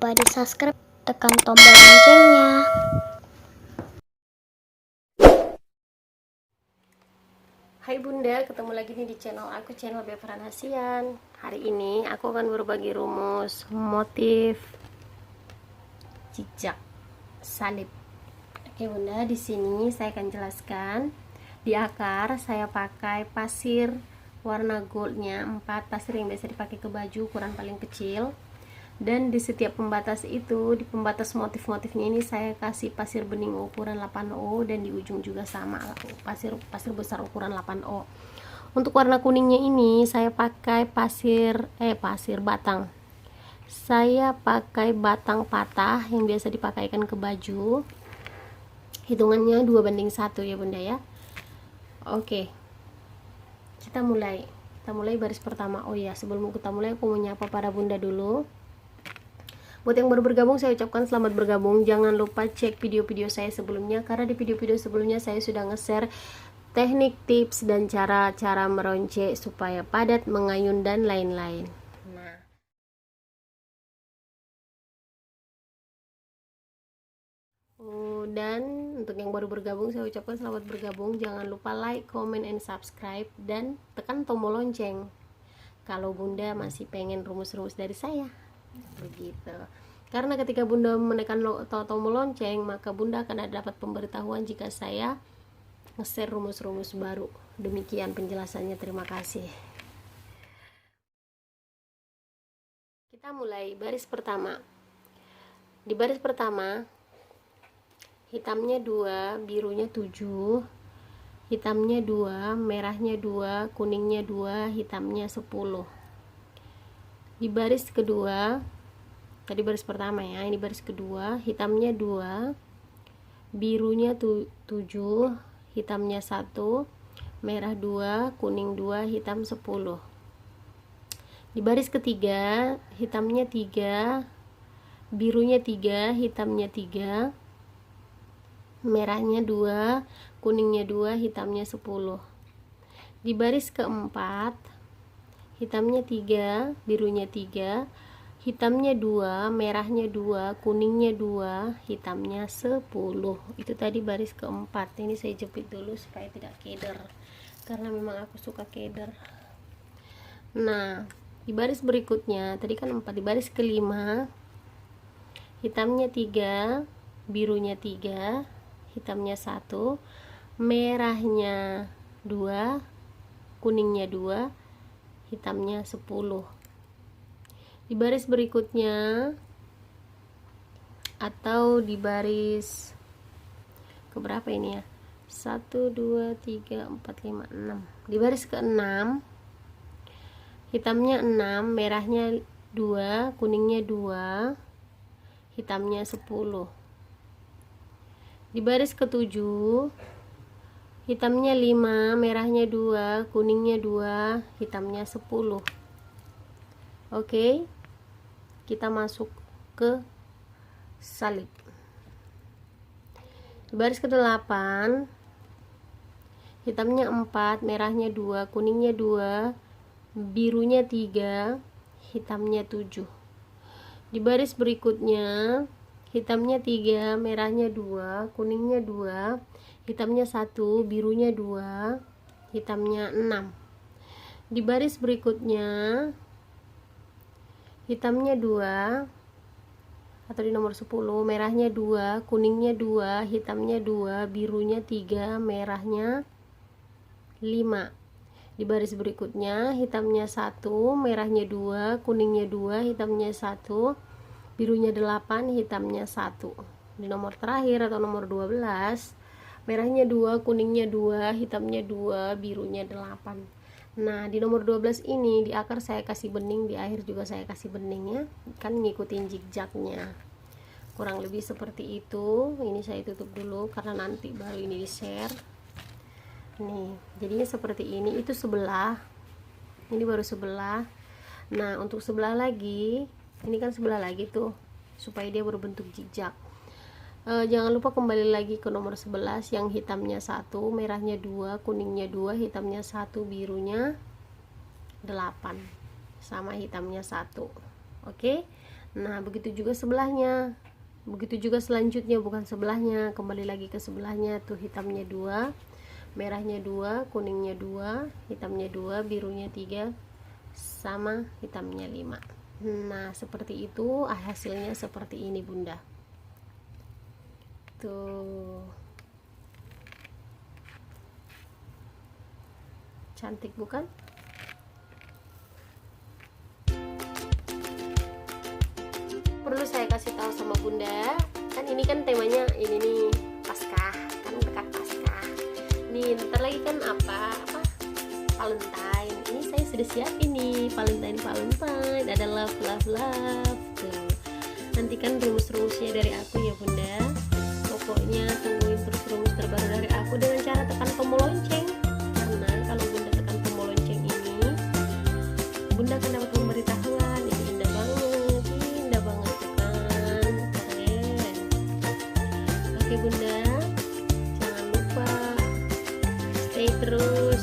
lupa di subscribe, tekan tombol loncengnya. Hai Bunda, ketemu lagi nih di channel aku, channel Bevran Hasian. Hari ini aku akan berbagi rumus motif zigzag salib. Oke Bunda, di sini saya akan jelaskan. Di akar saya pakai pasir warna goldnya 4, pasir yang biasa dipakai ke baju, ukuran paling kecil. Dan di setiap pembatas itu, di pembatas motif-motifnya ini saya kasih pasir bening ukuran 8O, dan di ujung juga sama pasir besar ukuran 8O. Untuk warna kuningnya ini saya pakai pasir batang. Saya pakai batang patah yang biasa dipakaikan ke baju. Hitungannya 2:1 ya Bunda ya. Oke. Kita mulai baris pertama. Oh ya, sebelum kita mulai aku mau nyapa para Bunda dulu. Buat yang baru bergabung, saya ucapkan selamat bergabung. Jangan lupa cek video-video saya sebelumnya, karena di video-video sebelumnya saya sudah nge-share teknik, tips, dan cara-cara meronce supaya padat, mengayun, dan lain-lain. Dan untuk yang baru bergabung, saya ucapkan selamat bergabung. Jangan lupa like, comment, and subscribe, dan tekan tombol lonceng kalau Bunda masih pengen rumus-rumus dari saya. Begitu. Karena ketika Bunda menekan tombol lonceng, maka Bunda akan dapat pemberitahuan jika saya nge-share rumus-rumus baru. Demikian penjelasannya, terima kasih. Kita mulai baris pertama. Di baris pertama, hitamnya 2, birunya 7, hitamnya 2, merahnya 2, kuningnya 2, hitamnya 10. Di baris kedua, tadi baris pertama ya, ini baris kedua, hitamnya 2, birunya 7, hitamnya 1, merah 2, kuning 2, hitam 10. Di baris ketiga, hitamnya 3, birunya 3, hitamnya 3, merahnya 2, kuningnya 2, hitamnya 10. Di baris keempat, hitamnya 3, birunya 3, hitamnya 2, merahnya 2, kuningnya 2, hitamnya 10. Itu tadi baris keempat. Ini saya jepit dulu supaya tidak keder, karena memang aku suka keder. Nah, di baris berikutnya, tadi kan 4, di baris kelima, hitamnya 3, birunya 3, hitamnya 1, merahnya 2, kuningnya 2, hitamnya 10. Di baris berikutnya, atau di baris keberapa ini ya, 1, 2, 3, 4, 5, 6, di baris ke-6, hitamnya 6, merahnya 2, kuningnya 2, hitamnya 10. Di baris ke-7, hitamnya 5, merahnya 2, kuningnya 2, hitamnya 10. Oke, kita masuk ke salib. Di baris ke-8, hitamnya 4, merahnya 2, kuningnya 2, birunya 3, hitamnya 7. Di baris berikutnya, hitamnya 3, merahnya 2, kuningnya 2, hitamnya 1, birunya 2, hitamnya 6. Di baris berikutnya, hitamnya 2, atau di nomor 10, merahnya 2, kuningnya 2, hitamnya 2, birunya 3, merahnya 5. Di baris berikutnya, hitamnya 1, merahnya 2, kuningnya 2, hitamnya 1, birunya 8, hitamnya 1. Di nomor terakhir atau nomor 12, merahnya 2, kuningnya 2, hitamnya 2, birunya 8. Nah, di nomor 12 ini di akar saya kasih bening, di akhir juga saya kasih bening ya. Kan ngikutin zigzagnya. Kurang lebih seperti itu. Ini saya tutup dulu karena nanti baru ini di-share. Nih, jadinya seperti ini. Itu sebelah. Ini baru sebelah. Nah, untuk sebelah lagi, ini kan sebelah lagi tuh, supaya dia berbentuk zigzag. Jangan lupa kembali lagi ke nomor 11 yang hitamnya 1, merahnya 2, kuningnya 2, hitamnya 1, birunya 8, sama hitamnya 1. Oke. Nah begitu juga sebelahnya, begitu juga selanjutnya, bukan sebelahnya, kembali lagi ke sebelahnya. Tuh hitamnya 2, merahnya 2, kuningnya 2, hitamnya 2, birunya 3, sama hitamnya 5. Nah seperti itu, hasilnya seperti ini bunda. Tuh cantik bukan? Perlu saya kasih tahu sama bunda, kan ini kan temanya ini nih, Paskah, kan dekat Paskah nih, ntar lagi kan apa Valentine. Ini saya sudah siap ini Valentine, ada love tuh. Nanti kan rumus-rumusnya dari aku ya bunda, pokoknya tungguin terus rumus terbaru dari aku dengan cara tekan tombol lonceng, karena kalau bunda tekan tombol lonceng ini, bunda akan dapat pemberitahuan. Ini indah banget tuh kan, keren. Oke bunda, jangan lupa stay terus,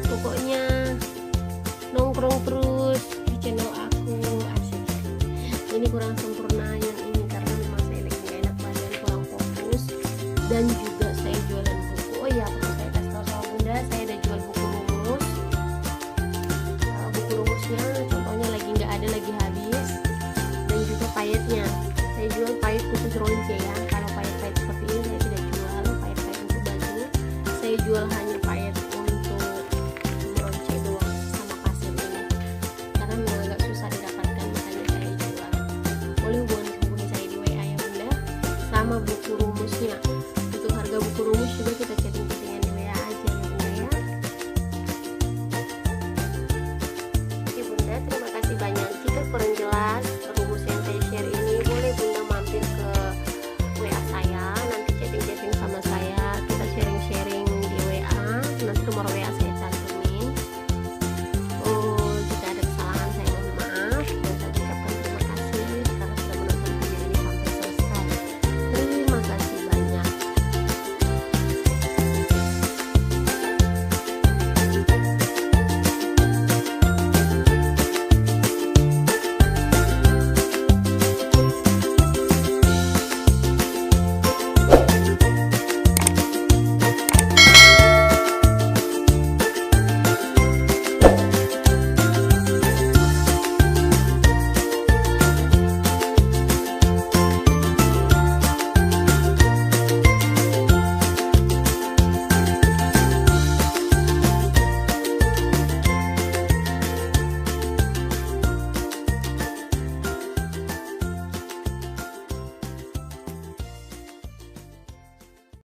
pokoknya nongkrong terus di channel aku. Asik, ini kurang sempurna yang ini karena memang saya lagi gak enak badan, kurang fokus, dan juga